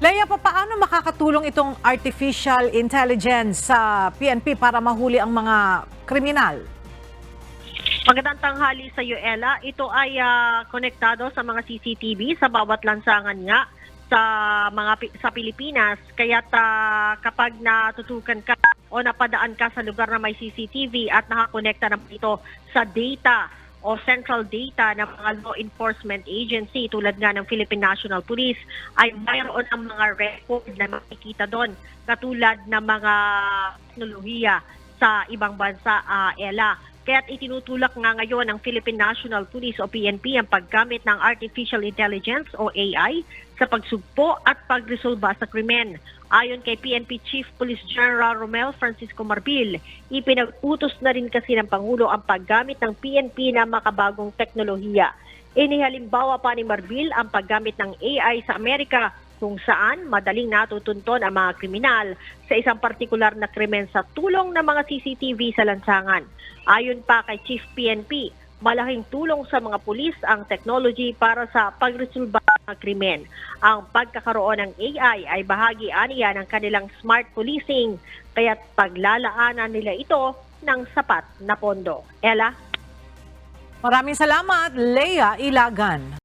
Leia, paano makakatulong itong artificial intelligence sa PNP para mahuli ang mga kriminal? Magandang tanghali sa iyo, Ella. Ito ay konektado sa mga CCTV sa bawat lansangan nga sa Pilipinas. Kaya't kapag natutukan ka o napadaan ka sa lugar na may CCTV at nakakonekta naman ito sa data o central data ng mga law enforcement agency tulad nga ng Philippine National Police, ay mayroon ang mga record na makikita doon katulad ng mga teknolohiya sa ibang bansa, Ella. Kaya't itinutulak nga ngayon ng Philippine National Police o PNP ang paggamit ng Artificial Intelligence o AI sa pagsugpo at pagresolba sa krimen. Ayon kay PNP Chief Police General Romel Francisco Marbil, ipinag-utos na rin kasi ng Pangulo ang paggamit ng PNP na makabagong teknolohiya. Inihalimbawa pa ni Marbil ang paggamit ng AI sa Amerika kung saan madaling natutunton ang mga kriminal sa isang partikular na krimen sa tulong ng mga CCTV sa lansangan. Ayon pa kay Chief PNP, malaking tulong sa mga pulis ang technology para sa pagresolba ng krimen. Ang pagkakaroon ng AI ay bahagi aniya ng kanilang smart policing, kaya't paglalaanan nila ito ng sapat na pondo. Ella? Maraming salamat, Leia Ilagan.